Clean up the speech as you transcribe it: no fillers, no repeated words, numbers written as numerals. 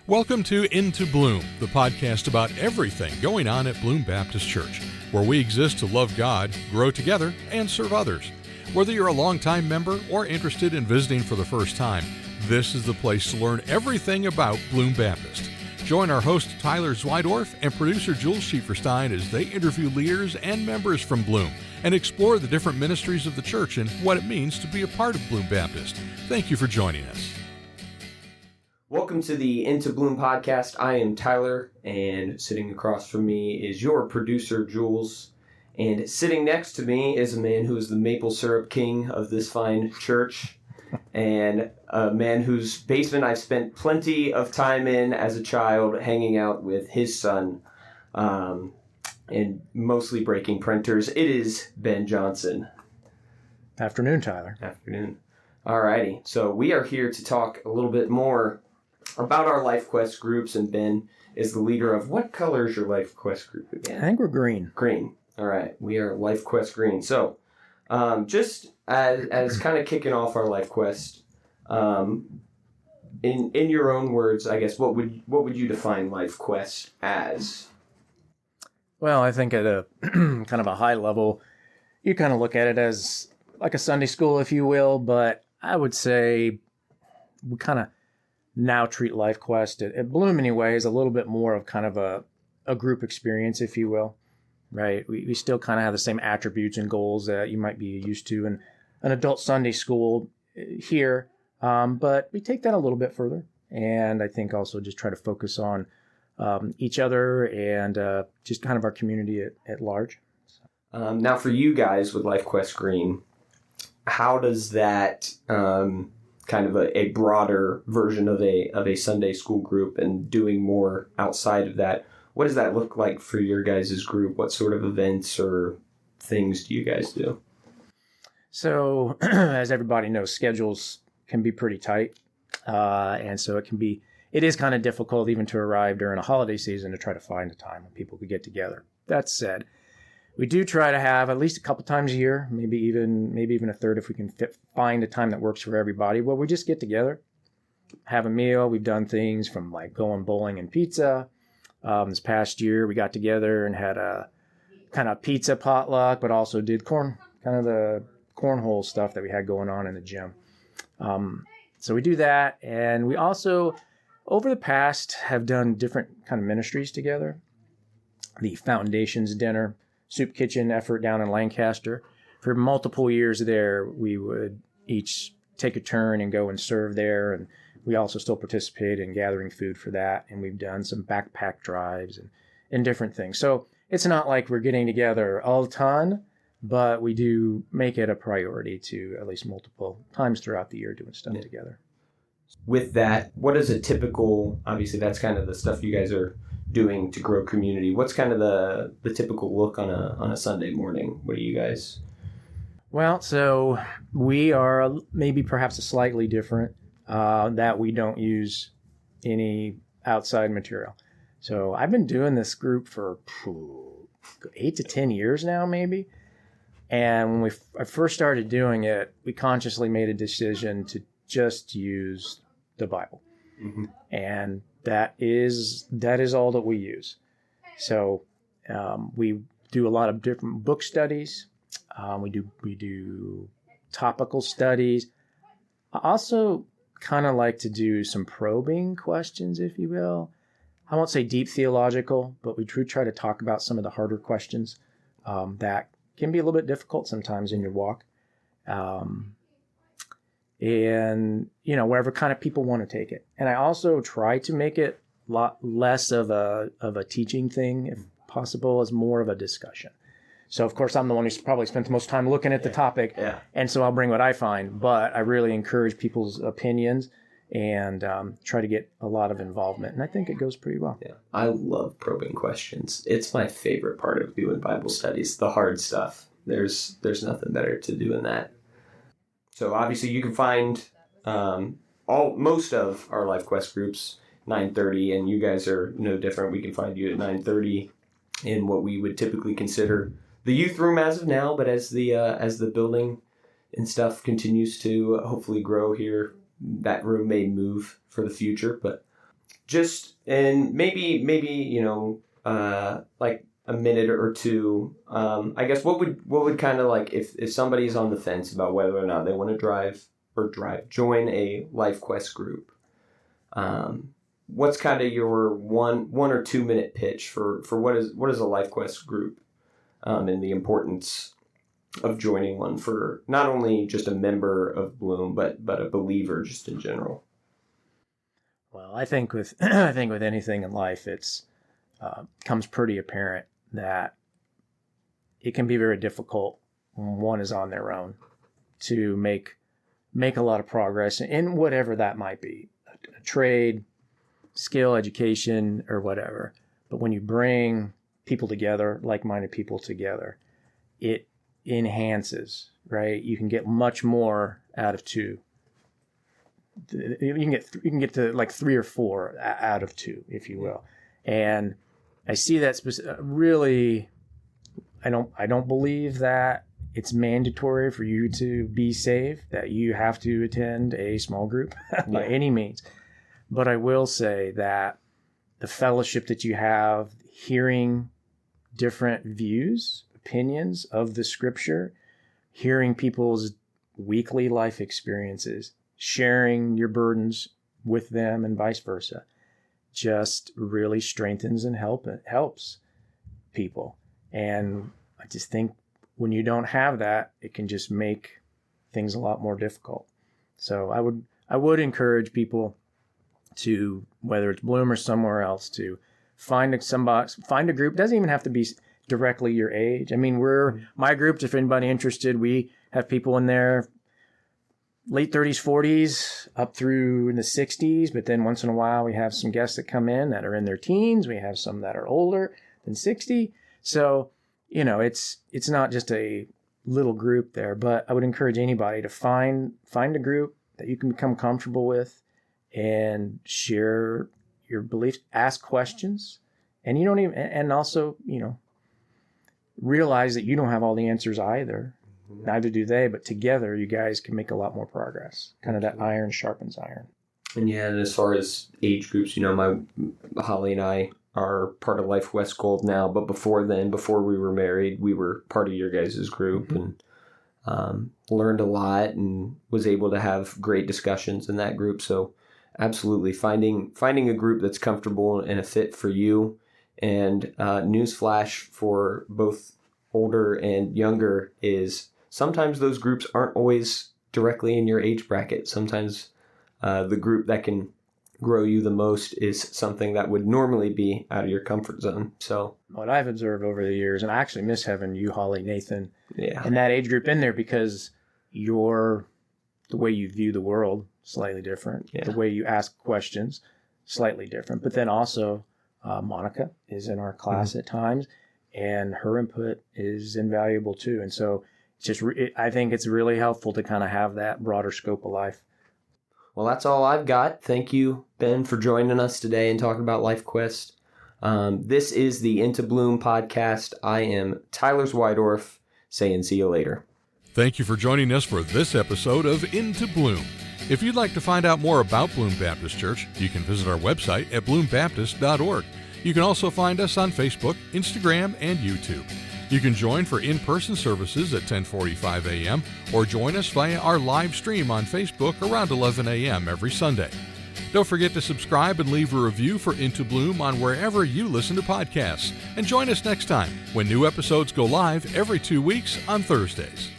Welcome to Into Bloom, the podcast about everything going on at Bloom Baptist Church, where we exist to love God, grow together, and serve others. Whether you're a longtime member or interested in visiting for the first time, this is the place to learn everything about Bloom Baptist. Join our host Tyler Zwydorf and producer Jules Schieferstein as they interview leaders and members from Bloom and explore the different ministries of the church and what it means to be a part of Bloom Baptist. Thank you for joining us. Welcome to the Into Bloom podcast. I am Tyler, and sitting across from me is your producer, Jules. And sitting next to me is a man who is the maple syrup king of this fine church, and a man whose basement I've spent plenty of time in as a child, hanging out with his son, and mostly breaking printers. It is Ben Johnson. Afternoon, Tyler. Afternoon. Alrighty, so we are here to talk a little bit more about our LifeQuest groups, and Ben is the leader of, what color is your LifeQuest group again? I think we're green. Green. All right. We are LifeQuest Green. So just as kind of kicking off our LifeQuest, in your own words, I guess, what would you define LifeQuest as? Well, I think at a kind of a high level, you kind of look at it as like a Sunday school, if you will, but I would say we kind of now treat LifeQuest at Bloom anyway as a little bit more of kind of a group experience, if you will, right? We still kind of have the same attributes and goals that you might be used to in an adult Sunday school here, but we take that a little bit further, and I think also just try to focus on each other and just kind of our community at large. Now for you guys with LifeQuest Green, how does that kind of a broader version of a Sunday school group and doing more outside of that, what does that look like for your guys' group? What sort of events or things do you guys do? So, as everybody knows, schedules can be pretty tight. And so it is kind of difficult even to arrive during a holiday season to try to find a time when people could get together. That said, we do try to have at least a couple times a year, maybe even a third if we can find a time that works for everybody, where we just get together, have a meal. We've done things from like going bowling and pizza. This past year, we got together and had a kind of pizza potluck, but also did kind of the cornhole stuff that we had going on in the gym. So we do that. And we also, over the past, have done different kind of ministries together. The Foundations Dinner, Soup Kitchen effort down in Lancaster. For multiple years there, we would each take a turn and go and serve there. And we also still participate in gathering food for that. And we've done some backpack drives and different things. So it's not like we're getting together a ton, but we do make it a priority to at least multiple times throughout the year doing stuff together. With that, what is a typical, obviously that's kind of the stuff you guys are doing to grow community. What's kind of the typical look on a Sunday morning? What do you guys? Well, so we are maybe perhaps a slightly different, that we don't use any outside material. So I've been doing this group for 8 to 10 years now, maybe. And when I first started doing it, we consciously made a decision to just use the Bible. Mm-hmm. And that is all that we use. So we do a lot of different book studies. We do topical studies. I also kind of like to do some probing questions, if you will. I won't say deep theological, but we do try to talk about some of the harder questions that can be a little bit difficult sometimes in your walk. And, wherever kind of people want to take it. And I also try to make it a lot less of a teaching thing, if possible, as more of a discussion. So, of course, I'm the one who's probably spent the most time looking at the topic. Yeah. And so I'll bring what I find. But I really encourage people's opinions and try to get a lot of involvement. And I think it goes pretty well. Yeah, I love probing questions. It's my favorite part of doing Bible studies, the hard stuff. There's nothing better to do than that. So obviously you can find most of our LifeQuest groups 9:30, and you guys are no different. We can find you at 9:30 in what we would typically consider the youth room as of now, but as the building and stuff continues to hopefully grow here, that room may move for the future. But And maybe like a minute or two. I guess what would kind of like if somebody's on the fence about whether or not they want to join a LifeQuest group. What's kind of your 1 or 2 minute pitch for what is a LifeQuest group, and the importance of joining one for not only just a member of Bloom, but a believer just in general? Well, I think with anything in life, it's comes pretty apparent that it can be very difficult when one is on their own to make a lot of progress in whatever that might be, a trade, skill, education, or whatever. But when you bring people together, like-minded people together, it enhances, right? You can get much more out of two. You can get to like 3 or 4 out of 2, if you will. And I see that really. I don't believe that it's mandatory for you to be saved, that you have to attend a small group by any means. But I will say that the fellowship that you have, hearing different views, opinions of the scripture, hearing people's weekly life experiences, sharing your burdens with them and vice versa, just really strengthens and helps people. And I just think when you don't have that, it can just make things a lot more difficult. So I would encourage people to, whether it's Bloom or somewhere else, to find a group. It doesn't even have to be directly your age. I mean, my group, if anybody interested, we have people in there late 30s, 40s, up through in the 60s. But then once in a while, we have some guests that come in that are in their teens. We have some that are older than 60. So, it's not just a little group there, but I would encourage anybody to find a group that you can become comfortable with and share your beliefs, ask questions, and and also, realize that you don't have all the answers either. Neither do they, but together you guys can make a lot more progress. Kind of that iron sharpens iron. And and as far as age groups, my Holly and I are part of LifeQuest Gold now, but before we were married, we were part of your guys' group, and learned a lot and was able to have great discussions in that group. So absolutely finding a group that's comfortable and a fit for you. And newsflash for both older and younger is sometimes those groups aren't always directly in your age bracket. Sometimes the group that can grow you the most is something that would normally be out of your comfort zone. So what I've observed over the years, and I actually miss having you, Holly, Nathan, yeah, and that age group in there, because the way you view the world slightly different, the way you ask questions slightly different. But then also Monica is in our class at times, and her input is invaluable too. And so I think it's really helpful to kind of have that broader scope of life. Well, that's all I've got. Thank you, Ben, for joining us today and talking about LifeQuest. This is the Into Bloom podcast. I am Tyler Zwydorf, saying see you later. Thank you for joining us for this episode of Into Bloom. If you'd like to find out more about Bloom Baptist Church, you can visit our website at bloombaptist.org. You can also find us on Facebook, Instagram, and YouTube. You can join for in-person services at 10:45 a.m. or join us via our live stream on Facebook around 11 a.m. every Sunday. Don't forget to subscribe and leave a review for Into Bloom on wherever you listen to podcasts. And join us next time when new episodes go live every 2 weeks on Thursdays.